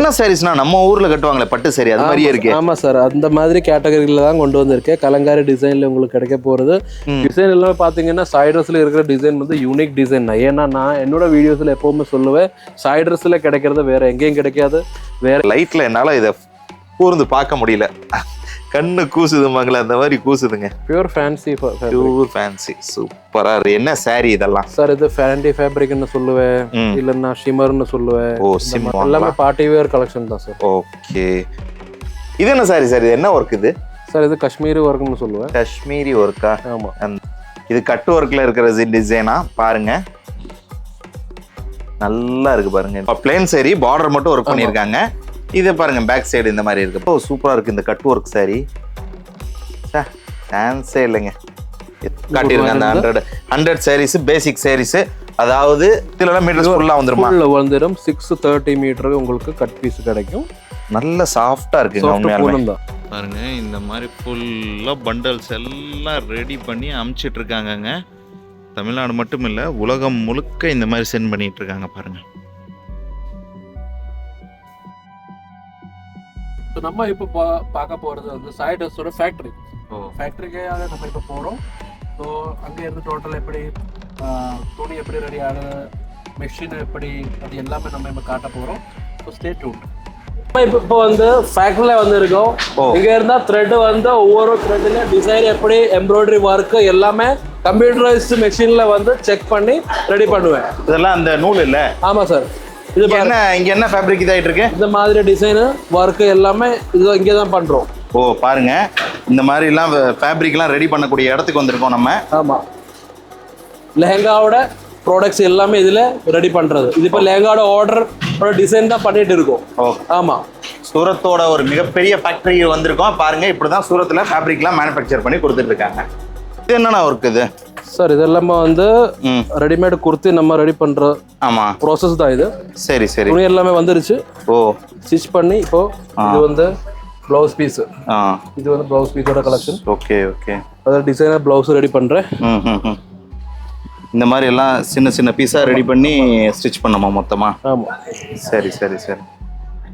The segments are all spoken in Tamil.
என்ன சாரீஸ்னா நம்ம ஊர்ல கட்டுவாங்களே பட்டு சாரி அது மாதிரியே இருக்கு. ஆமா சார், அந்த மாதிரி கேட்டகரியில தான் கொண்டு வந்திருக்கேன். கலங்காரி டிசைன்ல உங்களுக்கு கிடைக்க போறது. டிசைன் எல்லாமே பாத்தீங்கன்னா சைட்ரஸ்ல இருக்கிற டிசைன் வந்து யூனிக் டிசைன் தான். ஏன்னா நான் என்னோட வீடியோஸ்ல எப்பவுமே சொல்லுவேன், சைட்ரஸ்ல கிடைக்கிறது வேற எங்கேயும் கிடைக்காது. வேற லைட்ல என்னால இதை கூர்ந்து பார்க்க முடியல, கண்ணு கூசுதுமாங்களே அந்த மாதிரி கூசுதுங்க. பியூர் ஃபேன்சி, பியூர் ஃபேன்சி, சூப்பரா இருக்கு. என்ன சாரி இதெல்லாம் சார்? இது ஃபேண்டி ஃபேப்ரிக்னு சொல்லுவேன், இல்லைன்னா ஷிமர்னு சொல்லுவேன். ஓ சிம்மர், எல்லாமே பார்ட்டி வேர் கலெக்ஷன் தான் சார். ஓகே, இது என்ன சாரி சார்? இது என்ன ஒர்க் இது சார்? இது காஷ்மீரி ஒர்க்னு சொல்லுவேன். காஷ்மீரி ஒர்க்கா? ஆமா. இது கட் ஒர்க்ல இருக்கிற டிசைனா பாருங்க, நல்லா இருக்கு பாருங்க. பிளேன் சாரி, பார்டர் மட்டும் ஒர்க் பண்ணியிருக்காங்க. இதை பாருங்க, பேக் சைடு இந்த மாதிரி இருக்கு. ஓ சூப்பரா இருக்கு இந்த கட் ஒர்க் சாரி. சான்ஸே இல்லைங்க. காட்டிருங்க அந்த 100 சாரீஸ், பேசிக் சாரீஸ். அதாவது இதுல மீட்டர்ஸ் ஃபுல்லா வந்துருமா? ஃபுல்லா வந்துரும். 630 மீட்டருக்கு உங்களுக்கு கட் பீஸ் கிடைக்கும். நல்ல சாஃப்டா இருக்குங்க உண்மையாலுமே. பாருங்க, இந்த மாதிரி ஃபுல்லா பண்டல்ஸ் எல்லாம் ரெடி பண்ணி அமுச்சிட்டு இருக்காங்கங்க. தமிழ்நாடு மட்டும் இல்ல, உலகம் முழுக்க இந்த மாதிரி சென்ட் பண்ணிட்டு இருக்காங்க பாருங்க. நம்ம இப்போ பார்க்க போறது வந்து சைட்ரஸோட ஃபேக்டரி. ஃபேக்டரிக்கு நம்ம இப்போ போறோம். ஸோ அங்கே இருந்து டோட்டல் எப்படி துணி எப்படி ரெடி ஆகுது, மெஷின் எப்படி, அது எல்லாமே நம்ம இப்போ காட்ட போறோம். So stay tuned. இப்போ வந்து ஃபேக்டரியில் வந்து இருக்கோம். இங்கே இருந்தால் த்ரெட் வந்து ஒவ்வொரு த்ரெட்டில் டிசைன் எப்படி, எம்ப்ராய்டரி ஒர்க்கு எல்லாமே கம்ப்யூட்டரைஸ்டு மெஷினில் வந்து செக் பண்ணி ரெடி பண்ணுவேன். இதெல்லாம் அந்த நூல் இல்லை? ஆமாம் சார். இது என்ன இங்க என்ன ஃபேப்ரிக் இதாயிட்டு இருக்கு? இந்த மாதிரி டிசைன் ஒர்க் எல்லாமே இது இங்கே தான் பண்றோம். ஓ பாருங்க, இந்த மாதிரி எல்லாம் ஃபேப்ரிக்லாம் ரெடி பண்ணக்கூடிய இடத்துக்கு வந்திருக்கோம் நம்ம. ஆமா, லெஹங்காவோட ப்ராடக்ட்ஸ் எல்லாமே இதுல ரெடி பண்றது. இது இப்போ லெஹங்காவோட ஆர்டர் டிசைன் தான் பண்ணிட்டு இருக்கோம். ஓ ஆமா, சூரத்தோட ஒரு மிகப்பெரிய ஃபேக்டரி வந்திருக்கோம். பாருங்க, இப்படிதான் சூரத்துல ஃபேப்ரிக்லாம் மேனுஃபேக்சர் பண்ணி கொடுத்துட்டு இருக்காங்க. இது என்னன்னா ஒர்க் இது சார்? இது எல்லாமே வந்து ரெடிமேட் குர்த்தி நம்ம ரெடி பண்ற ஆமா ப்ராசஸ் தான் இது. சரி சரி, துணி எல்லாமே வந்துருச்சு. ஓ ஸ்டிச் பண்ணி இப்போ இது வந்து ப்ளவுஸ் பீஸ். இது வந்து ப்ளவுஸ் பீஸோட கலெக்ஷன். ஓகே ஓகே, அத டிசைனர் ப்ளவுஸ் ரெடி பண்றேன். இந்த மாதிரி எல்லாம் சின்ன சின்ன பீஸா ரெடி பண்ணி ஸ்டிச் பண்ணுமா மொத்தமா? ஆமா. சரி சரி சரி,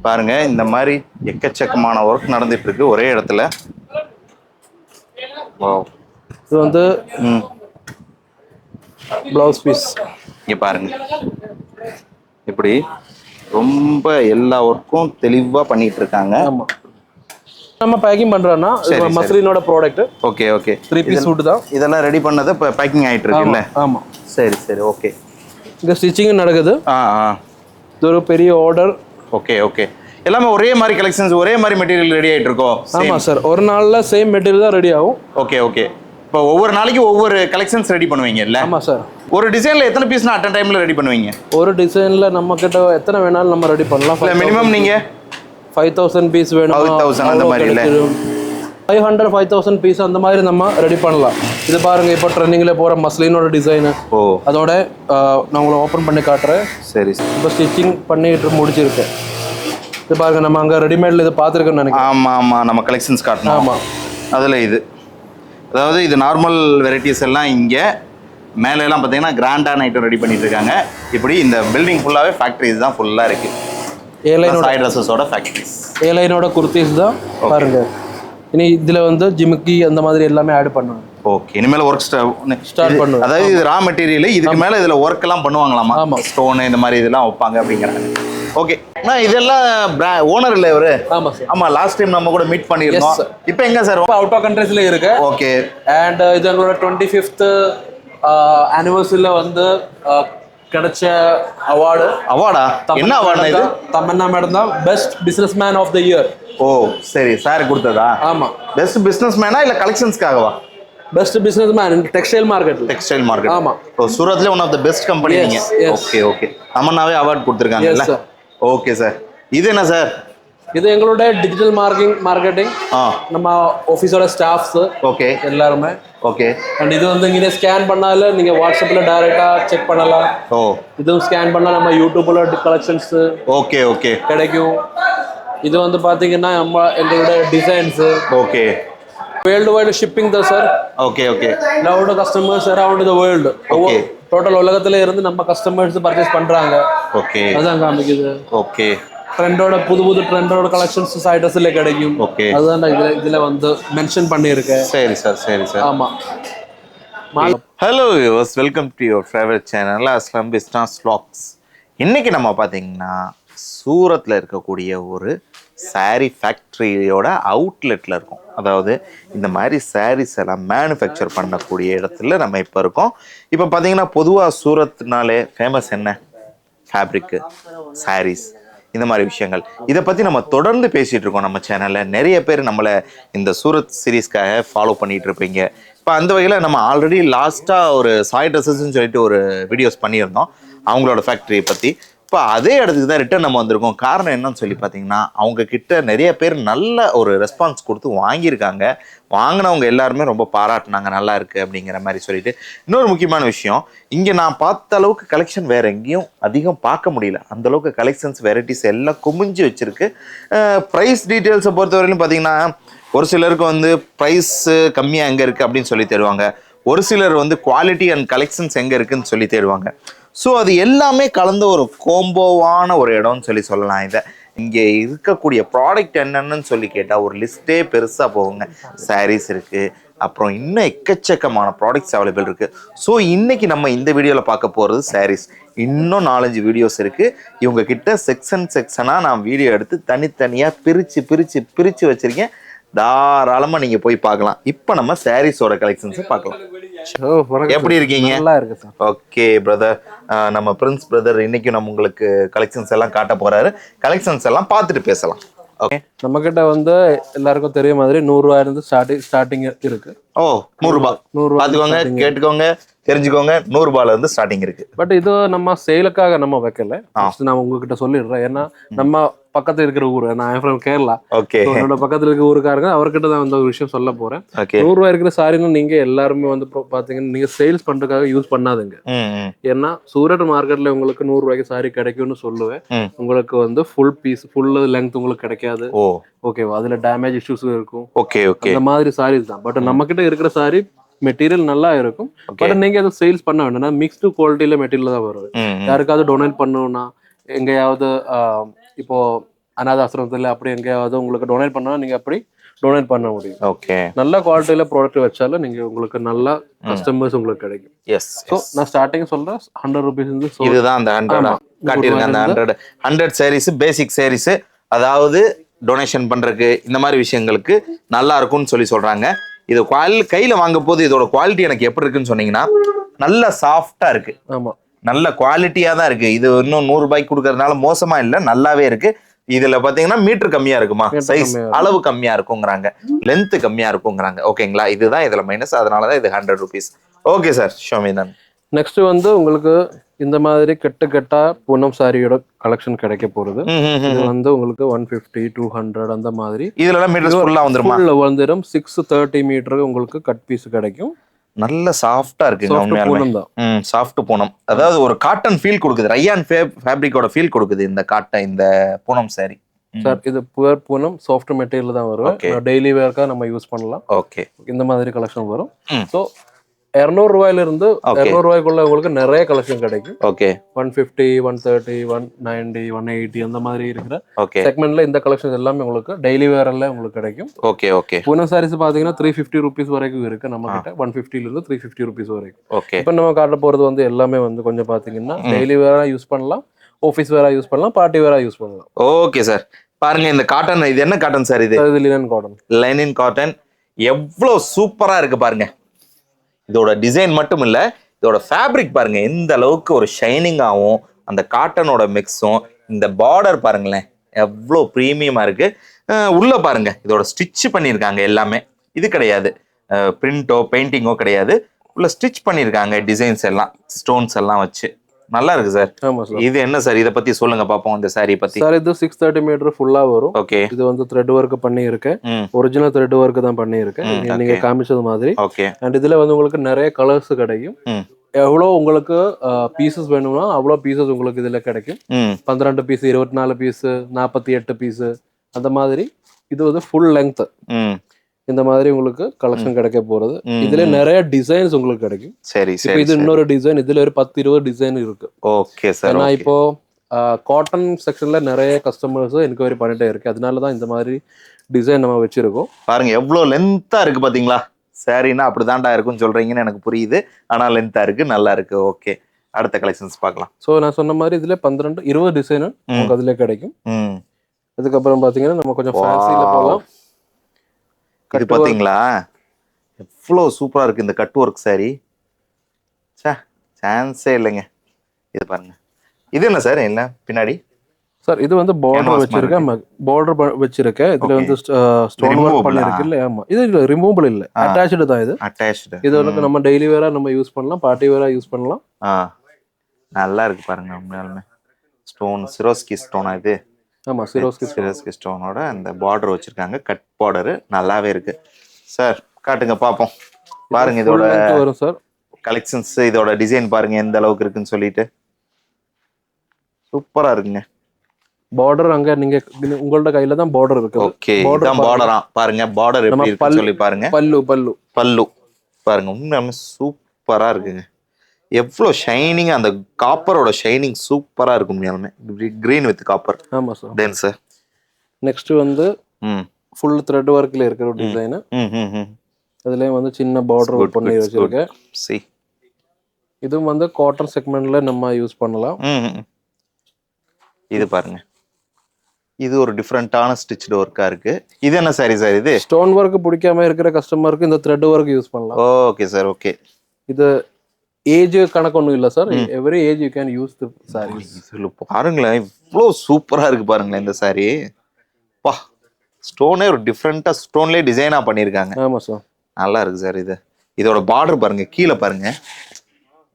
பாருங்க இந்த மாதிரி எக்கச்சக்கமான ஒர்க் நடந்துட்டு இருக்கு ஒரே இடத்துல. வாவ், இது வந்து ப்ளவுஸ் பீஸ். இங்க பாருங்க, இப்படி ரொம்ப எல்லா ஒர்க்கும் தெளிவா பண்ணிட்டு இருக்காங்க. ஆமா, நம்ம பேக்கிங் பண்றோம்னா மஸ்லினோட product. Okay okay, 3 piece suit தான். இதெல்லாம் ரெடி பண்ணது இப்போ பேக்கிங் ஆயிட்டு இருக்குல்ல? ஆமா. சரி சரி, ஓகே. இங்க ஸ்டிச்சிங் நடக்குது. இது ஒரு பெரிய ஆர்டர். ஓகே ஓகே, எல்லாமே ஒரே மாதிரி கலெக்ஷன்ஸ், ஒரே மாதிரி மெட்டீரியல் ரெடி ஆயிட்டு இருக்கோம். ஆமா சார், ஒரு நாள்ல சேம் மெட்டீரியல் தான் ரெடி ஆகும். ஓகே ஓகே, இப்போ ஒவ்வொரு நாளைக்கு ஒவ்வொரு கலெக்ஷன்ஸ் ரெடி பண்ணுவீங்க இல்ல? ஆமா சார். ஒரு டிசைன்ல எத்தனை பீஸ்னா அட் டைம்ல ரெடி பண்ணுவீங்க? ஒரு டிசைன்ல நம்ம கிட்ட எத்தனை வேணாலும் நம்ம ரெடி பண்ணலாம். மினிமம் நீங்க 5000 பீஸ் வேணும், 5000 அந்த மாதிரி இல்ல, 500 5000 பீஸ் அந்த மாதிரி நம்ம ரெடி பண்ணலாம். இது பாருங்க, இப்போ ட்ரெண்டிங்ல போற மஸ்லினோட டிசைன். ஓ, அதோட நான் உங்களுக்கு ஓபன் பண்ணி காட்டுறேன். சரி, இப்போ ஸ்டிச்சிங் பண்ணிட்டு முடிச்சிருக்கேன். இது பாருங்க, நம்ம அங்க ரெடிமேட்ல இது பாத்துருக்கோம்னு நினைக்கிறேன். ஆமா ஆமா, நம்ம கலெக்ஷன்ஸ் காட்டணும். ஆமா, அதுல இது அதாவது இது நார்மல் வெரைட்டிஸ் எல்லாம் இங்க மேல எல்லாம் பாத்தீங்கன்னா கிராண்டான ஐட்டம் ரெடி பண்ணிட்டு இருக்காங்க. இப்படி இந்த பில்டிங் ஃபுல்லாவே ஃபேக்டரிஸ் தான் ஃபுல்லா இருக்கு. ட்ரெஸ்ஸஸோட ஃபேக்டரிஸ், ஏலைனோட குர்த்திஸ் தான் பாருங்க. இனி இதுல வந்து ஜிமிக்கி அந்த மாதிரி எல்லாமே ஆட் பண்ணுவாங்க. ஓகே, இனிமேல் ஒர்க் ஸ்டார்ட் பண்ணுவோம். அதாவது இது ரா மெட்டீரியல், இதுக்கு மேல இதுல ஒர்க் எல்லாம் பண்ணுவாங்களாமா? ஆமா, ஸ்டோன் இந்த மாதிரி இதெல்லாம் வைப்பாங்க அப்படிங்கிறாங்க. ஓகே, நான் இதெல்லாம் ஓனர் இல்ல இவரு? ஆமா சார். ஆமா, லாஸ்ட் டைம் நம்ம கூட மீட் பண்ணிருந்தோம். இப்போ எங்க சார்? அவுட் ஆஃப் கண்ட்ரீஸ்ல இருக்கு. ஓகே, அண்ட் இது எங்களோட 25th ஆனிவர்சரியில வந்து கிடைச்ச அவார்டா? என்ன அவார்டு இது? தமன்னா மேடம் தான் best businessman of the year. ஓ சரி, சார் கொடுத்ததா? ஆமா. பெஸ்ட் பிசினஸ் மேனா இல்ல கலெக்ஷன்ஸ்க்காகவா? Best businessman in textile market. Textile market. ஆமா. ஓ, சூரத்ல one of the best company நீங்க. ஓகே ஓகே, தமன்னாவே அவார்ட் கொடுத்திருக்காங்கல்ல? Okay sir. இது என்ன சார்? இது எங்களோட டிஜிட்டல் மார்க்கெட்டிங். நம்ம ஆஃபீஸோட ஸ்டாஃப்ஸ். ஓகே, எல்லாருமே. ஓகே. அண்ட் இது வந்து இங்கே ஸ்கேன் பண்ணால நீங்க வாட்ஸ்அப்ல டைரக்டா செக் பண்ணலாம். ஓ, இதுவும் ஸ்கேன் பண்ணா நம்ம யூடியூப்ல கலெக்ஷன்ஸ் ஓகே ஓகே கிடைக்கும். இது வந்து பாத்தீங்கன்னா நம்ம எங்களோட designs. Okay, world wide shipping தான் sir. Okay okay, loved customers around the world. Okay, total உலகத்துல இருந்து நம்ம கஸ்டமர்ஸ் பர்ச்சேஸ் பண்றாங்க. ஓகே, அதான் காமிக்குது. ஓகே. ட்ரெண்டோட புது ட்ரெண்டோட கலெக்ஷன்ஸ் சைட் ட்ரெஸ்ல கிடைக்கும். ஓகே, அதுதான் இதுல வந்து மென்ஷன் பண்ணியிருக்கேன். சரி சார். ஆமா. Hello viewers, welcome to your favourite channel Aslam business vlogs. இன்னைக்கு நம்ம பார்த்தீங்கன்னா சூரத்தில் இருக்கக்கூடிய ஒரு சாரீ ஃபேக்ட்ரியோட அவுட்லெட்டில் இருக்கோம். அதாவது இந்த மாதிரி சாரீஸ் எல்லாம் மேனுஃபேக்சர் பண்ணக்கூடிய இடத்துல நம்ம இப்போ இருக்கோம். இப்போ பார்த்தீங்கன்னா பொதுவாக சூரத்னாலே ஃபேமஸ் என்ன? ஃபேப்ரிக்கு, சாரீஸ், இந்த மாதிரி விஷயங்கள். இதை பற்றி நம்ம தொடர்ந்து பேசிகிட்டு இருக்கோம் நம்ம சேனலில். நிறைய பேர் நம்மளை இந்த சூரத் சீரீஸ்க்காக ஃபாலோ பண்ணிகிட்டு இருப்பீங்க. இப்போ அந்த வகையில் நம்ம ஆல்ரெடி லாஸ்ட்டாக ஒரு சாய் ட்ரெஸ்ஸஸ்ன்னு சொல்லிட்டு ஒரு வீடியோஸ் பண்ணியிருந்தோம் அவங்களோட ஃபேக்ட்ரியை பற்றி. இப்போ அதே இடத்துக்கு தான் ரிட்டர்ன் நம்ம வந்திருக்கோம். காரணம் என்னன்னு சொல்லி பார்த்தீங்கன்னா, அவங்கக்கிட்ட நிறைய பேர் நல்ல ஒரு ரெஸ்பான்ஸ் கொடுத்து வாங்கியிருக்காங்க. வாங்கினவங்க எல்லாருமே ரொம்ப பாராட்டினாங்க, நல்லா இருக்குது அப்படிங்கிற மாதிரி சொல்லிட்டு. இன்னொரு முக்கியமான விஷயம், இங்கே நான் பார்த்த அளவுக்கு கலெக்ஷன் வேறு எங்கேயும் அதிகம் பார்க்க முடியல. அந்தளவுக்கு கலெக்ஷன்ஸ் வெரைட்டிஸ் எல்லாம் குமிஞ்சு வச்சுருக்கு. ப்ரைஸ் டீட்டெயில்ஸை பொறுத்தவரையிலும் பார்த்தீங்கன்னா, ஒரு சிலருக்கு வந்து ப்ரைஸு கம்மியாக எங்கே இருக்குது அப்படின்னு சொல்லி தருவாங்க. ஒரு சிலர் வந்து குவாலிட்டி அண்ட் கலெக்ஷன்ஸ் எங்கே இருக்குதுன்னு சொல்லி தருவாங்க. ஸோ அது எல்லாமே கலந்த ஒரு கோம்போவான ஒரு இடம்னு சொல்லலாம். இதை இங்கே இருக்கக்கூடிய ப்ராடக்ட் என்னென்னு சொல்லி கேட்டால் ஒரு லிஸ்ட்டே பெருசாக போகுங்க. சாரீஸ் இருக்குது, அப்புறம் இன்னும் எக்கச்சக்கமான ப்ராடக்ட்ஸ் அவைலபிள் இருக்குது. ஸோ இன்றைக்கி நம்ம இந்த வீடியோவில் பார்க்க போகிறது சாரீஸ். இன்னும் 4-5 வீடியோஸ் இருக்குது. இவங்கக்கிட்ட செக்ஷனாக நான் வீடியோ எடுத்து தனித்தனியாக பிரித்து வச்சுருக்கேன். தாராளமாக நீங்கள் போய் பார்க்கலாம். இப்போ நம்ம சாரீஸோட கலெக்ஷன்ஸை பார்க்கலாம். எப்படி இருக்கீங்க? நல்லா இருக்கு சார். ஓகே பிரதர், நம்ம பிரின்ஸ் பிரதர் இன்னைக்கு நம்ம உங்களுக்கு கலெக்ஷன்ஸ் எல்லாம் காட்ட போறாரு. கலெக்ஷன்ஸ் எல்லாம் பார்த்துட்டு பேசலாம். ஓகே, நம்ம கிட்ட வந்து எல்லாருக்கும் தெரிய மாதிரி 100 ரூபாயில இருந்து ஸ்டார்டிங் இருக்கு. ஓ, 100 ரூபாய் பாத்துக்கோங்க, கேட்டுக்கோங்க, தெரிஞ்சுக்கோங்க. 100 ரூபாயில இருந்து ஸ்டார்டிங் இருக்கு. பட் இது நம்ம சேலுக்காக நம்ம வைக்கல. நான் உங்ககிட்ட சொல்லிடுறேன். ஏன்னா நம்ம பக்கத்துல இருக்கிற ஊர், நான் ஃப்ரம் கேரளா. ஓகே, என்னோட பக்கத்துல இருக்க ஊருக்காரங்க, அவர்கிட்ட தான் வந்து ஒரு விஷயம் சொல்ல போறேன். 100 ரூபாய் இருக்கிற சாரின்னு நீங்க எல்லாருமே வந்து பாத்தீங்கன்னா நீங்க சேல்ஸ் பண்றதுக்காக யூஸ் பண்ணாதுங்க. ஏன்னா சூரட் மார்க்கெட்ல உங்களுக்கு 100 ரூபாய்க்கு சாரி கிடைக்கும்னு சொல்லுவேன். உங்களுக்கு வந்து ஃபுல் லெங்த் உங்களுக்கு கிடைக்காது. ஓகேவா? அதுல டேமேஜ் இஷ்யூஸ் இருக்கும். ஓகே, அந்த மாதிரி சாரீஸ் தான். பட் நம்ம கிட்ட இருக்கிற சாரி மெட்டீரியல் நல்லா இருக்கும். பட் நீங்க அதை சேல்ஸ் பண்ண வேண்டாம். மிக்ஸ்டு குவாலிட்டியில மெட்டீரியல் தான் வருது. யாருக்காவது டொனேட் பண்ணணும்னா, எங்கேயாவது இப்போ அநாத ஆசிரமத்துல அப்படி எங்கேயாவது உங்களுக்கு டொனேட் பண்ணா நீங்க அப்படி டொனேட் பண்ண முடியும். ஓகே, நல்ல குவாலிட்டியில ப்ராடக்ட் வச்சாலும் நீங்க உங்களுக்கு நல்ல கஸ்டமர்ஸ் உங்களுக்கு கிடைக்கும். எஸ். ஸோ நான் ஸ்டார்டிங் சொல்றேன் 100 ருபீஸ் இருந்து. இதுதான் அந்த 100 காட்டியிருங்க. அந்த 100 சாரீஸ் பேசிக் சாரீஸ், அதாவது டொனேஷன் பண்றதுக்கு இந்த மாதிரி விஷயங்களுக்கு நல்லா இருக்கும்னு சொல்றாங்க. இது கையில வாங்க போது இதோட குவாலிட்டி எனக்கு எப்படி இருக்குன்னு சொன்னீங்கன்னா, நல்ல சாஃப்டா இருக்கு. ஆமா, நல்ல குவாலிட்டியா தான் இருக்கு. இது இன்னும் 100 ரூபாய்க்கு கொடுக்கறதுனால மோசமா இல்லை, நல்லாவே இருக்கு. இதுல பாத்தீங்கன்னா மீட்டர் கம்மியா இருக்குமா, சைஸ் அளவு கம்மியா இருக்குங்கிறாங்க, லென்த் கம்மியா இருக்குங்கிறாங்க. ஓகேங்களா? இதுதான் இதுல மைனஸ். அதனாலதான் இது 100 ருபீஸ். ஓகே சார், ஷோமிதன். நெக்ஸ்ட் வந்து உங்களுக்கு இந்த மாதிரி கெட்டா பூனம் சாரியோட கலெக்ஷன் கிடைக்க போறது. இது வந்து உங்களுக்கு 150, 200 அந்த மாதிரி. இதுல மீட்டர் ஃபுல்லா வந்துருமா? வந்துடும். 630 மீட்டருக்கு உங்களுக்கு கட் பீஸ் கிடைக்கும். நல்ல சாஃப்டா இருக்குங்க. சாஃப்ட் பூனம், அதாவது ஒரு காட்டன் ஃபீல் கொடுக்குது. ரயான் ஃபேப்ரிக்கோட ஃபீல் கொடுக்குது இந்த காட்டன், இந்த பூனம் சாரி. சார் இது பியூர் பூனம் சாஃப்ட் மெட்டீரியல் தான் வரும். டெய்லி வேர்க்கா நம்ம யூஸ் பண்ணலாம். ஓகே, இந்த மாதிரி கலெக்ஷன் வரும். ஸோ 200 ரூபாயில இருந்து 200 ரூபாய்க்குள்ள உங்களுக்கு நிறைய கலெக்ஷன் கிடைக்கும். ஓகே, 150, 130, 190, 180 அந்த மாதிரி இருக்கிற செக்மெண்ட்ல இந்த கலெக்ஷன் எல்லாமே உங்களுக்கு டெய்லி வேர்ல உங்களுக்கு கிடைக்கும். Okay okay. பூனம் சாரீஸ் பாத்தீங்கன்னா 350 ருபீஸ் வரைக்கும் இருக்கு நம்ம கிட்ட. 150 இருந்து 350 ருபீஸ் வரைக்கும். ஓகே, இப்போ நம்ம காட்ட போறது வந்து எல்லாமே வந்து கொஞ்சம் பாத்தீங்கன்னா டெய்லி வேரா யூஸ் பண்ணலாம், ஆஃபீஸ் வேரா யூஸ் பண்ணலாம், பார்ட்டி வேரா யூஸ் பண்ணலாம். ஓகே சார், பாருங்க இந்த காட்டன். இது என்ன காட்டன் சார்? இது லினன் காட்டன். லைனின் காட்டன். எவ்வளவு சூப்பரா இருக்கு பாருங்க. இதோட டிசைன் மட்டும் இல்லை, இதோட ஃபேப்ரிக் பாருங்க எந்த அளவுக்கு ஒரு ஷைனிங்காகவும், அந்த காட்டனோட மிக்ஸும், இந்த பார்டர் பாருங்களேன் எவ்வளோ ப்ரீமியமாக இருக்கு. உள்ள பாருங்க இதோட ஸ்டிச் பண்ணியிருக்காங்க. எல்லாமே இது கிடையாது பிரிண்டோ பெயிண்டிங்கோ கிடையாது, உள்ள ஸ்டிச் பண்ணியிருக்காங்க. டிசைன்ஸ் எல்லாம் ஸ்டோன்ஸ் எல்லாம் வச்சு நல்லா இருக்கு சார். ஆமா சார். இது என்ன சார்? இத பத்தி சொல்லுங்க பாப்போம் இந்த சாரி பத்தி. சார் இது 630 மீட்டர் ஃபுல்லா வரும். ஓகே, இது வந்து த்ரெட் வர்க் பண்ணி இருக்கு. ஒரிஜினல் த்ரெட் வர்க் தான் பண்ணி இருக்கு, நீங்க காமிச்சது மாதிரி. ஓகே, அண்ட் இதுல வந்து உங்களுக்கு நிறைய கலர்ஸ் கிடைக்கும். எவ்வளோ உங்களுக்கு பீசஸ் வேணும்னா அவ்வளோ பீசஸ் உங்களுக்கு இதுல கிடைக்கும். 12 பீஸ், 24 பீஸ், 48 பீஸ் அந்த மாதிரி. இது வந்து ஃபுல் லெங்த். இந்த மாதிரி உங்களுக்கு கலெக்ஷன் கிடைக்க போறது. இதுல நிறைய டிசைன்ஸ் உங்களுக்கு கிடைக்கும். சரி சரி. இது இன்னொரு டிசைன், இதுல ஒரு 10-20 டிசைன் இருக்கு. Okay sir. நான் இப்போ காட்டன் செக்ஷனில் நிறைய கஸ்டமர்ஸும் என்கொயரி பண்ணிட்டே இருக்கு. அதனால தான் இந்த மாதிரி டிசைன் நம்ம வச்சுருக்கோம். பாருங்க எவ்வளோ லென்த்தாக இருக்குது பார்த்தீங்களா? சாரீனா அப்படி தாண்டா இருக்குன்னு சொல்கிறீங்கன்னு எனக்கு புரியுது. ஆனால் லென்த்தாக இருக்குது, நல்லா இருக்குது. ஓகே, அடுத்த கலெக்ஷன்ஸ் பார்க்கலாம். ஸோ நான் சொன்ன மாதிரி இதில் 12-20 டிசைனு உங்களுக்கு அதிலே கிடைக்கும். அதுக்கப்புறம் பார்த்தீங்கன்னா நம்ம கொஞ்சம் ஃபேன்சியில் போகலாம். இது பார்த்தீங்களா எவ்வளோ சூப்பராக இருக்குது இந்த கட் ஒர்க் சாரி. சான்ஸே இல்லைங்க. இது பாருங்க, இது என்ன சார் என்ன பின்னாடி? சார் இது வந்து பார்டர் வச்சிருக்கேன், பார்டர் வச்சிருக்கேன். இதுல வந்து ஸ்டோன் ஒர்க் பண்ணிருக்கு இல்ல? ஆமா, இது இல்ல ரிமூவபிள் இல்ல, அட்டாச்டு தான். இது அட்டாச்டு. இது வந்து நம்ம டெய்லி வேரா நம்ம யூஸ் பண்ணலாம், பார்ட்டி வேரா யூஸ் பண்ணலாம். நல்லா இருக்கு பாருங்க. உண்மையாலுமே ஸ்டோன் சிரோஸ்கி ஸ்டோனா இது? ஆமா, சிரோஸ்கி ஸ்டோனோட அந்த பார்டர் வச்சிருக்காங்க, கட் பார்டர். நல்லாவே இருக்கு சார். காட்டுங்க பாப்போம். பாருங்க இதோட வரும் சார் கலெக்ஷன்ஸ், இதோட டிசைன் பாருங்க எந்த அளவுக்கு இருக்குன்னு சொல்லிட்டு. சூப்பரா இருக்குங்க. பார்டர் அங்க நீங்க உங்களோட கையில தான் பார்டர் இருக்கு. ஓகே, இதான் பார்டரா பாருங்க. பார்டர் எப்படி இருக்குன்னு சொல்லி பாருங்க. பல்லு பாருங்க, உண்மையாலுமே சூப்பரா இருக்குங்க. எவ்வளவு ஷைனிங், அந்த காப்பரோட ஷைனிங் சூப்பரா இருக்கும் உண்மையாலுமே. Green with copper. ஆமா சார். தென் சார் நெக்ஸ்ட் வந்து ஃபுல் த்ரெட் ஒர்க்ல இருக்கிற டிசைன். அதுலயே வந்து சின்ன பார்டர் பண்ணி வச்சிருக்கேன். இதுவும் வந்து காட்டன் செக்மெண்ட்ல நம்ம யூஸ் பண்ணலாம். இது பாருங்க, இது ஒரு டிஃப்ரெண்டான ஸ்டிச்டு ஒர்க்கா இருக்கு. இது என்ன சாரி சார்? இது ஸ்டோன் ஒர்க் பிடிக்காம இருக்கிற கஸ்டமருக்கு இந்த த்ரெட் ஒர்க் யூஸ் பண்ணலாம். Okay sir, okay. இது ஏஜ் கணக்கு ஒன்றும் இல்லை சார், every age you can use the saris. பாருங்களேன் இவ்வளோ சூப்பரா இருக்கு பாருங்களேன் இந்த சாரி. பா, ஸ்டோனே ஒரு டிஃப்ரெண்டா ஸ்டோன்லேயே டிசைனா பண்ணியிருக்காங்க. ஆமா சார், நல்லா இருக்கு சார். இதோட பார்டர் பாருங்க, கீழே பாருங்க.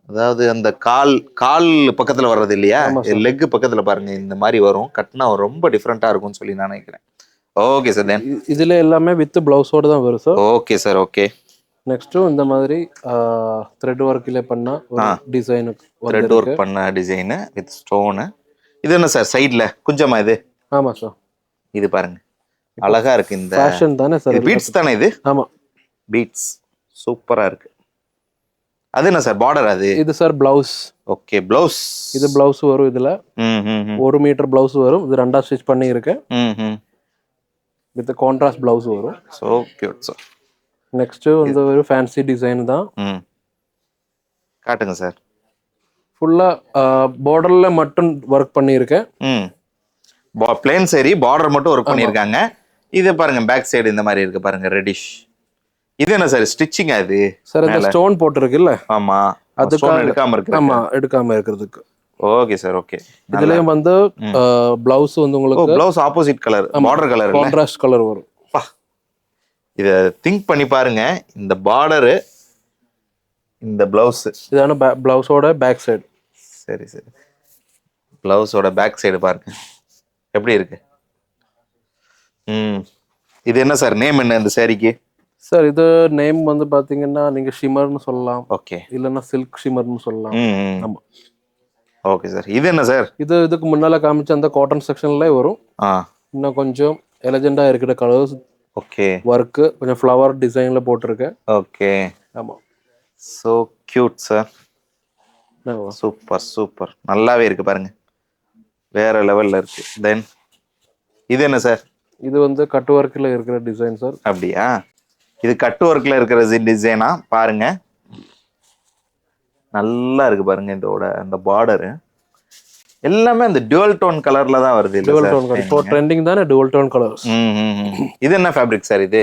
அதாவது அந்த கால் பக்கத்துல வர்றது இல்லையா, லெக் பக்கத்துல பாருங்க இந்த மாதிரி வரும். கட்டினா ரொம்ப டிஃப்ரெண்டா இருக்கும்னு சொல்லி நான் நினைக்கிறேன். Okay sir. தென் இதுல எல்லாமே வித் பிளவுஸோட தான் வரும் sir. Okay sir, okay. Next இந்த மாதிரி த்ரெட் ஒர்க்ல பண்ண ஒரு டிசைன், த்ரெட் ஒர்க் பண்ண டிசைன் வித் ஸ்டோன். இது என்ன சார் சைடுல குஞ்சமா? இது ஆமா சார். இது பாருங்க அழகா இருக்கு. இந்த ஃபேஷன் தானே சார்? பீட்ஸ் தானே இது? ஆமா, பீட்ஸ் சூப்பரா இருக்கு. அது என்ன சார் பார்டர்? அது இது சார் பிளவுஸ். Okay, blouse. இது பிளவுஸ் வரும். இதுல 1 மீட்டர் பிளவுஸ் வரும். இது ரெண்டா ஸ்டிச் பண்ணி இருக்கேன். வித் கான்ட்ராஸ்ட் பிளவுஸ் வரும். So cute sir. நெக்ஸ்ட் வந்து ஒரு ஃபேன்சி டிசைன் தான். காட்டுங்க சார். ஃபுல்லா பார்டர்ல மட்டும் ஒர்க் பண்ணி இருக்கேன். பிளேன் சரி, பார்டர் மட்டும் ஒர்க் பண்ணிருக்காங்க. இது பாருங்க பேக் சைடு இந்த மாதிரி இருக்கு பாருங்க, ரெடிஷ். இது என்ன சார் ஸ்டிச்சிங்? அது சார் இந்த ஸ்டோன் போட்டுருக்குல்ல? ஆமா, அது எடுக்காம இருக்கு. ஆமா, எடுக்காம இருக்கிறதுக்கு. Okay sir, okay. இதுலயும் வந்து பிளவுஸ் வந்து உங்களுக்கு blouse opposite colour, border colour, contrast colour வரும். இத திங்க் பண்ணி பாருங்க. இந்த பார்டர், இந்த பிளவுஸ், இதான பிளவுஸோட பேக் சைடு. சரி சரி, பிளவுஸோட பேக் சைடு பாருங்க எப்படி இருக்கு. இது என்ன சார் நேம் என்ன இந்த சாரிக்கு? சார் இது நேம் வந்து பாத்தீங்கன்னா நீங்க ஷிமர்னு சொல்லலாம். ஓகே, இல்லன்னா சில்க் ஷிமர்னு சொல்லலாம். ஆமா, ஓகே சார். இது என்ன சார்? இதுக்கு முன்னால காமிச்ச அந்த காட்டன் செக்ஷன்ல வரும். இன்னும் கொஞ்சம் எலஜெண்டா இருக்கிற கலர்ஸ். ஓகே, ஒர்க் கொஞ்சம் ஃப்ளவர் டிசைன்ல போட்டிருக்கேன். ஓகே, ஆமா. So cute sir. Super super, நல்லாவே இருக்கு பாருங்க, வேற லெவல்ல இருக்கு. தென் இது என்ன சார்? இது வந்து கட் ஒர்க்ல இருக்கிற டிசைன் சார். அப்படியா? இது கட் ஒர்க்ல இருக்கிற டிசைனா? பாருங்க நல்லா இருக்கு பாருங்க. இதோட அந்த பார்டர் எல்லாமே அந்த டுவல் டோன் கலர்ல தான் வருது. டுவல் டோன் கலர் இப்போ ட்ரெண்டிங் தானே, டுவல் டோன் கலர்ஸ். இது என்ன ஃபேப்ரிக் சார்? இது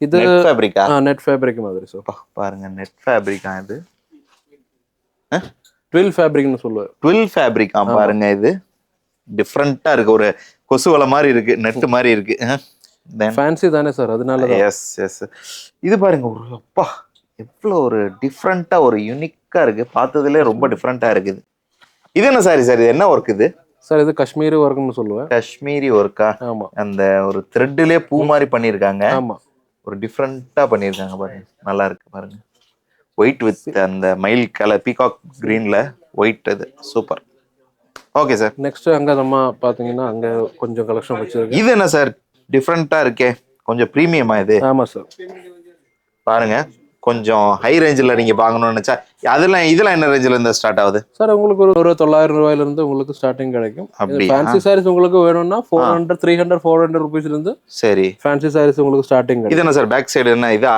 நெட் ஃபேப்ரிக்கா? நெட் ஃபேப்ரிக் மாதிரி சார். பாருங்க நெட் ஃபேப்ரிக்கா? இது ட்வில் ஃபேப்ரிக்னு சொல்லுவாங்க. ட்வில் ஃபேப்ரிக்கா? பாருங்க இது டிஃப்ரெண்டா இருக்கு, ஒரு கொசு வலை மாதிரி இருக்கு, நெட் மாதிரி இருக்கு. ஃபேன்சி தானே சார், அதனால தான். Yes yes. இது பாருங்க, ஒரு அப்பா எவ்வளோ ஒரு டிஃப்ரெண்டா ஒரு யூனிக்கா இருக்கு, பார்த்ததுலேயே ரொம்ப டிஃப்ரெண்டா இருக்குது. இது என்ன சாரி சார்? இது என்ன ஒர்க் இது? சார் இது காஷ்மீரி ஒர்க்னு சொல்லுவேன். காஷ்மீரி ஒர்க்கா? ஆமா, அந்த ஒரு த்ரெட்லயே பூ மாதிரி பண்ணிருக்காங்க. ஆமா, ஒரு டிஃப்ரெண்டா பண்ணிருக்காங்க பாருங்க, நல்லா இருக்கு பாருங்க. ஒயிட் வித் அந்த மயில் கலர், பீகாக் கிரீன்ல ஒயிட். அது சூப்பர். Okay sir. நெக்ஸ்ட் அங்க நம்ம பாத்தீங்கன்னா அங்க கொஞ்சம் கலெக்ஷன் வச்சிருக்கேன். இது என்ன சார் டிஃப்ரெண்டா இருக்கே, கொஞ்சம் பிரீமியமா இது? ஆமா சார். பாருங்க கொஞ்சம் ஹை ரேஞ்சில் நீங்கள் பார்க்கணும்னு நினச்சா இதெல்லாம் என்ன ரேஞ்சில் இருந்து ஸ்டார்ட் ஆகுது சார் உங்களுக்கு ஒரு 900 ரூபாயிலிருந்து உங்களுக்கு ஸ்டார்டிங் கிடைக்கும். அப்படியா? ஃபேன்சி சாரீஸ் உங்களுக்கு வேணும்னா 400 300 400 ருபீஸ்ல இருந்து சரி ஃபேன்சி சாரீஸ் உங்களுக்கு ஸ்டார்டிங் இது என்ன சார் பேக் சைடு என்ன இதா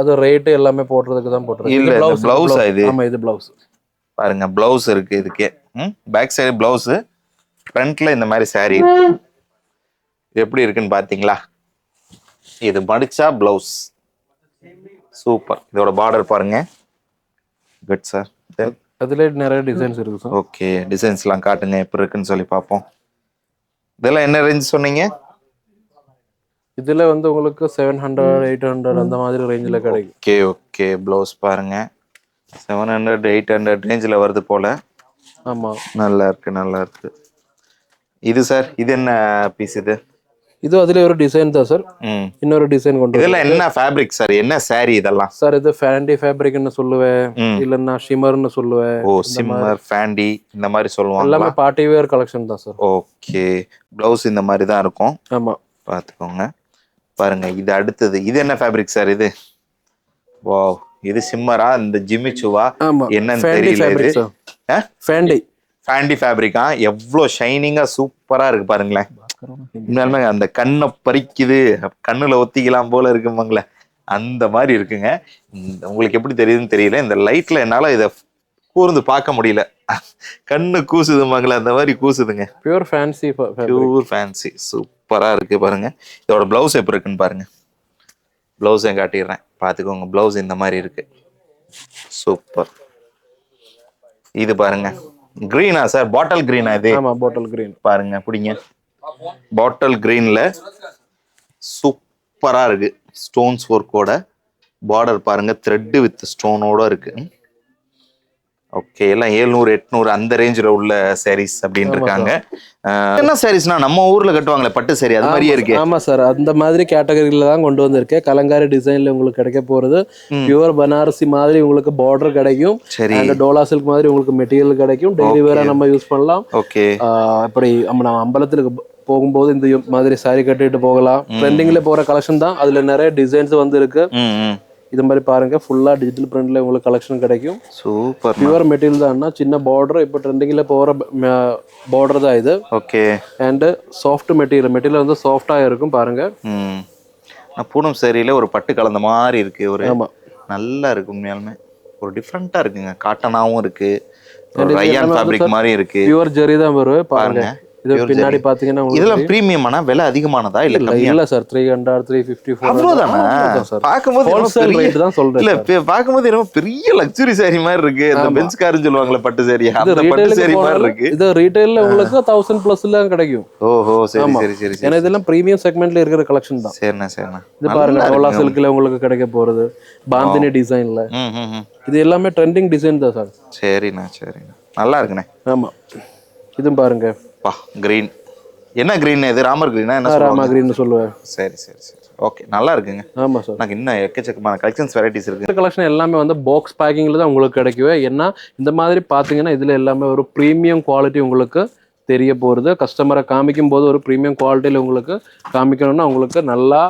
அது ரேட் எல்லாமே போடுறதுக்கு தான் போட்டுருக்கு. இல்ல பிளவுஸ் இது ஆமா இது பிளவுஸ் பாருங்க பிளவுஸ் இருக்கு இதுக்கே பேக் சைடு பிளவுஸ் ஃப்ரண்ட்ல இந்த மாதிரி saree இருக்கு. இது எப்படி இருக்குன்னு பாத்தீங்களா இது மடிச்சா பிளவுஸ் சூப்பர் இதோட பார்டர் பாருங்க குட் சார் அதுல நிறைய டிசைன்ஸ் இருக்கு சார். ஓகே டிசைன்ஸ்லாம் காட்டுங்க எப்படி இருக்குன்னு சொல்லி பார்ப்போம் இதெல்லாம் என்ன ரேஞ்ச் சொன்னீங்க இதுல வந்து உங்களுக்கு 700 800 அந்த மாதிரி ரேஞ்சில் கிடைக்கும். ஓகே ஓகே ப்ளவுஸ் பாருங்க 700 800 ரேஞ்சில் வருது போல. ஆமா நல்லா இருக்கு இது சார் இது என்ன பீஸ் இது அதுல ஒரு டிசைன் தான் சார். இன்னொரு டிசைன் கொண்டு இதெல்லாம் என்ன ஃபேப்ரிக் சார் என்ன saree இதெல்லாம் சார் இது ஃபேண்டி ஃபேப்ரிக்னு சொல்லுவேன் இல்லன்னா ஷிமர்னு சொல்லுவேன். ஓ சிம்மர் ஃபேண்டி இந்த மாதிரி சொல்லுவாங்க எல்லாமே பார்ட்டி வேர் கலெக்ஷன் தான் சார். ஓகே ப்ளவுஸ் இந்த மாதிரி தான் இருக்கும். ஆமா பார்த்துக்கோங்க பாருங்க இது அடுத்தது இது என்ன ஃபேப்ரிக் சார் இது வாவ் இது சிம்மரா இந்த ஜிமிச்சுவா என்னன்னு தெரியல இது ஃபேண்டி ஃபேப்ரிக்கா எவ்வளோ ஷைனிங்கா சூப்பரா இருக்கு பாருங்களேன். உண்மையாலுமே அந்த கண்ணை பறிக்குது கண்ணுல ஒத்திக்கலாம் போல இருக்குமாங்களே அந்த மாதிரி இருக்குங்க. உங்களுக்கு எப்படி தெரியுதுன்னு தெரியல இந்த லைட்ல என்னால இதை கூர்ந்து பார்க்க முடியல கண்ணு கூசுதுமாங்களே அந்த மாதிரி கூசுதுங்க. பியூர் ஃபேன்சி சூப்பரா இருக்கு பாருங்க. இதோட பிளவுஸ் எப்படி இருக்குன்னு பாருங்க பிளவுஸ் காட்டிடுறேன் பாத்துக்கோங்க பிளவுஸ் இந்த மாதிரி இருக்கு சூப்பர். இது பாருங்க கிரீனா சார் பாட்டில் கிரீனா இது ஆமா பாட்டில் கிரீன் பாருங்க பிடிங்க பாட்டில் கிரீன்ல சூப்பரா இருக்கு ஸ்டோன்ஸ் ஒர்க்கோட பார்டர் பாருங்க த்ரெட் வித் ஸ்டோனோட இருக்கு. ஓகே எல்லாம் 700 800 அந்த ரேஞ்சில் உள்ள சாரீஸ் அப்படின்னு இருக்காங்க. என்ன சாரீஸ்னா நம்ம ஊர்ல கட்டுவாங்களே பட்டு சாரி அது மாதிரியே இருக்கு. ஆமா சார் அந்த மாதிரி கேட்டகரியில தான் கொண்டு வந்திருக்கேன். கலங்காரி டிசைன்ல உங்களுக்கு கிடைக்க போறது பியூர் பனாரசி மாதிரி உங்களுக்கு பார்டர் கிடைக்கும். அந்த டோலா சில்க் மாதிரி உங்களுக்கு மெட்டீரியல் கிடைக்கும். டெய்லி வேற நம்ம யூஸ் பண்ணலாம். ஓகே அப்படி நம்ம அம்பலத்துக்கு போகும்போது இந்த மாதிரி சாரி கட்டிட்டு போகலாம். ட்ரெண்டிங்ல போற கலெக்ஷன் தான். அதுல நிறைய டிசைன்ஸ் வந்து இருக்கு. இது மாதிரி பாருங்க ஃபுல்லா டிஜிட்டல் பிரிண்ட்ல உங்களுக்கு கலெக்ஷன் கிடைக்கும். சூப்பர் பியூர் மெட்டீரியல் தான் சின்ன பார்டர் இப்போ ட்ரெண்டிங்ல போற பார்டர் தான் இது. ஓகே அண்ட் சாஃப்ட் மெட்டீரியல் வந்து சாஃப்டா இருக்கும் பாருங்க. பூனம் சேரியில ஒரு பட்டு கலந்த மாதிரி இருக்கு ஒரு நல்லா இருக்கு உண்மையாலுமே ஒரு டிஃப்ரெண்டா இருக்குங்க காட்டனாவும் இருக்கு ரயான் ஃபேப்ரிக் மாதிரி இருக்கு பியூர் ஜெரி தான் வரும் பாருங்க. இது பின்னாடி பாத்தீங்கன்னா இதெல்லாம் பிரீமியமானா விலை அதிகமானதா இல்ல கம்மியா? இல்ல சார் 300 350 அவ்வளவுதானே பாக்கும்போது ஹோல்சேல் ரேட் தான் சொல்றேன். இல்ல பாக்கும்போது ரொம்ப பெரிய லக்ஸரி saree மாதிரி இருக்கு. அந்த பெஞ்ச் கார்னு சொல்லுவாங்கல பட்டு saree அந்த பட்டு saree மாதிரி இருக்கு. இது ரீட்டைல்ல உங்களுக்கு 1000 பிளஸ்ல கிடைக்கும். ஓஹோ சரி ஏன்னா இதெல்லாம் பிரீமியம் செக்மெண்ட்ல இருக்கிற கலெக்ஷன் தான். சரிண்ணா இது பாருங்க டோலா சில்க்ல உங்களுக்கு கிடைக்க போறது பாந்தினி டிசைன்ல இது எல்லாமே ட்ரெண்டிங் டிசைன் தான் சார். சரிண்ணா நல்லா இருக்குண்ணே. ஆமா இதுவும் பாருங்க கிரீன் என்ன கிரீன் இது ராமர் கிரீனா என்ன ராமா கிரீன் சொல்லுவேன். சரி ஓகே நல்லா இருக்குங்க. ஆமா சார் எனக்கு இன்னும் எக்கச்சக்கமான கலெக்ஷன்ஸ் வெரைட்டிஸ் இருக்கு. கலெக்ஷன் எல்லாமே வந்து பாக்ஸ் பேக்கிங்ல தான் உங்களுக்கு கிடைக்குது. ஏன்னா இந்த மாதிரி பாத்தீங்கன்னா இதுல எல்லாமே ஒரு பிரீமியம் குவாலிட்டி உங்களுக்கு தெரிய போறது. கஸ்டமரை காமிக்கும் போது ஒரு பிரீமியம் குவாலிட்டியில உங்களுக்கு காமிக்கணும்னா உங்களுக்கு நல்லா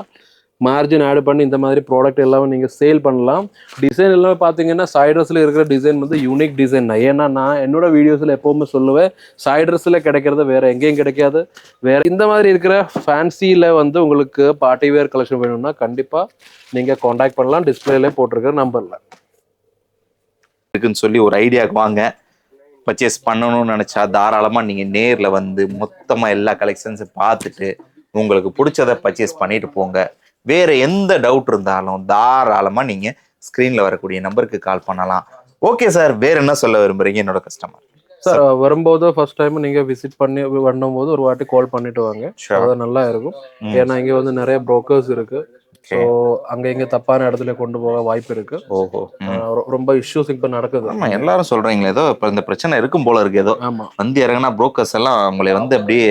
மார்ஜின் ஆட் பண்ணி இந்த மாதிரி ப்ராடக்ட் எல்லாமே நீங்கள் சேல் பண்ணலாம். டிசைன் எல்லாமே பார்த்தீங்கன்னா சைட்ரஸில் இருக்கிற டிசைன் வந்து யூனிக் டிசைன் தான். ஏன்னா நான் என்னோட வீடியோஸில் எப்போவுமே சொல்லுவேன் சைட்ரஸில் கிடைக்கிறது வேறு எங்கேயும் கிடைக்காது. வேறு இந்த மாதிரி இருக்கிற ஃபேன்சியில் வந்து உங்களுக்கு பார்ட்டி வேர் கலெக்ஷன் வேணும்னா கண்டிப்பாக நீங்கள் காண்டாக்ட் பண்ணலாம். டிஸ்பிளேல போட்டிருக்கிற நம்பரில் இருக்குன்னு சொல்லி ஒரு ஐடியாவுக்கு வாங்க. பர்ச்சேஸ் பண்ணணும்னு நினச்சா தாராளமாக நீங்கள் நேரில் வந்து மொத்தமாக எல்லா கலெக்ஷன்ஸும் பார்த்துட்டு உங்களுக்கு பிடிச்சதை பர்ச்சேஸ் பண்ணிட்டு போங்க. வேற எந்த டவுட் இருந்தாலும் தாராளமா நீங்க ஸ்கிரீன்ல வரக்கூடிய நம்பருக்கு கால் பண்ணலாம். ஓகே சார் வேற என்ன சொல்ல விரும்புறீங்க என்னோட கஸ்டமர்? சார் வரும்போது ஃபர்ஸ்ட் டைம் நீங்க விசிட் பண்ணி பண்ணும்போது ஒரு வாட்டி கால் பண்ணிட்டு வாங்க. அது நல்லா இருக்கும். ஏன்னா இங்க வந்து நிறைய புரோக்கர்ஸ் இருக்கு. ஸோ அங்க இங்க தப்பான இடத்துல கொண்டு போக வாய்ப்பு இருக்கு. ஓஹோ ரொம்ப இஷ்யூஸ் இப்ப நடக்குது. ஆமா எல்லாரும் சொல்றீங்களே ஏதோ இப்ப இந்த பிரச்சனை இருக்கும் போல இருக்கு. ஏதோ வந்து இறங்கினா புரோக்கர்ஸ் எல்லாம் உங்களை வந்து அப்படியே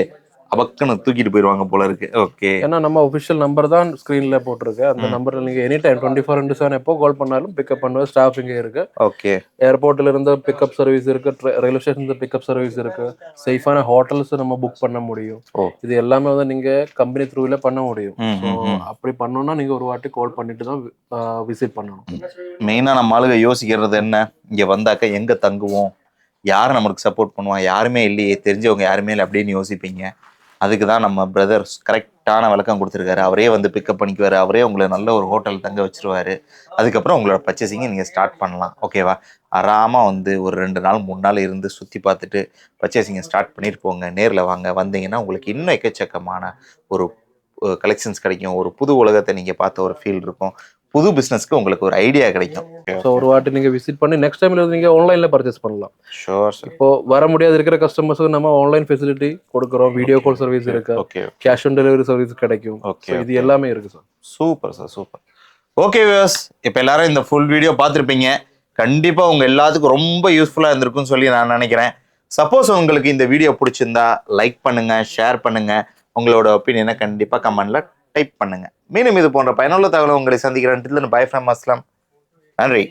அபக்குன்னு தூக்கிட்டு போயிடுவாங்க போல இருக்கு. ஓகே. ஏன்னா நம்ம ஒஃபிஷியல் நம்பர் தான் ஸ்க்ரீனில் போட்டிருக்கு. அந்த நம்பரில் நீங்கள் எனி டைம் 24/7 எப்போ கால் பண்ணாலும் பிக்கப் பண்ணுவது ஸ்டாஃப் இங்கே இருக்கு. ஓகே. ஏர்போர்ட்ல இருந்து பிக்கப் சர்வீஸ் இருக்கு, ரயில்வே ஸ்டேஷன் பிக்கப் சர்வீஸ் இருக்கு, சேஃபான ஹோட்டல்ஸ் நம்ம புக் பண்ண முடியும். இது எல்லாமே வந்து நீங்க கம்பெனி த்ரூவில் பண்ண முடியும். ஸோ அப்படி பண்ணோம்னா நீங்க ஒரு வாட்டி கால் பண்ணிட்டு தான் விசிட் பண்ணணும். மெயினாக நம்ம ஆளுங்க யோசிக்கிறது என்ன, இங்கே வந்தாக்க எங்கே தங்குவோம், யார் நம்மளுக்கு சப்போர்ட் பண்ணுவான், யாருமே இல்லையே, தெரிஞ்சவங்க யாருமே இல்லை அப்படின்னு யோசிப்பீங்க. அதுக்கு தான் நம்ம பிரதர் கரெக்டான விளக்கம் கொடுத்துருக்காரு. அவரே வந்து பிக்கப் பண்ணிக்குவார், அவரே உங்களை நல்ல ஒரு ஹோட்டல் தங்க வச்சிருவாரு. அதுக்கப்புறம் உங்களோட பர்ச்சேசிங்கை நீங்கள் ஸ்டார்ட் பண்ணலாம். ஓகேவா? ஆறாமல் வந்து ஒரு 2 நாள் 3 நாள் இருந்து சுற்றி பார்த்துட்டு பர்ச்சேசிங்கை ஸ்டார்ட் பண்ணிட்டு போங்க. நேரில் வாங்க. வந்தீங்கன்னா உங்களுக்கு இன்னும் எக்கச்சக்கமான ஒரு கலெக்ஷன்ஸ் கிடைக்கும். ஒரு புது உலகத்தை நீங்கள் பார்த்த ஒரு ஃபீல் இருக்கும். புது பிஸ்னஸ்க்கு உங்களுக்கு ஒரு ஐடியா கிடைக்கும். ஸோ ஒரு வாட்டி நீங்கள் விசிட் பண்ணி நெக்ஸ்ட் டைமில் வந்து நீங்கள் ஆன்லைனில் பர்ச்சேஸ் பண்ணலாம். ஷோர். இப்போ வர முடியாது இருக்கிற கஸ்டமர்ஸுக்கு நம்ம ஆன்லைன் ஃபெசிலிட்டி கொடுக்குறோம். வீடியோ கால் சர்வீஸ் இருக்கு. Okay. Cash on delivery service கிடைக்கும். ஓகே. இது எல்லாமே இருக்கு sir. Super sir, super. Okay viewers, இப்போ எல்லாரும் இந்த ஃபுல் வீடியோ பார்த்துருப்பீங்க. கண்டிப்பாக உங்கள் எல்லாத்துக்கும் ரொம்ப யூஸ்ஃபுல்லாக இருந்திருக்கும்னு சொல்லி நான் நினைக்கிறேன். சப்போஸ் உங்களுக்கு இந்த வீடியோ பிடிச்சிருந்தா லைக் பண்ணுங்க, ஷேர் பண்ணுங்க, உங்களோட ஒப்பீனியனை கண்டிப்பாக கமெண்ட்ல டைப் பண்ணுங்க. மீண்டும் இது போன்ற பயனுள்ள தகவலை உங்களை சந்திக்கிறேன். பை ஃப்ரம் அஸ்லாம். நன்றி.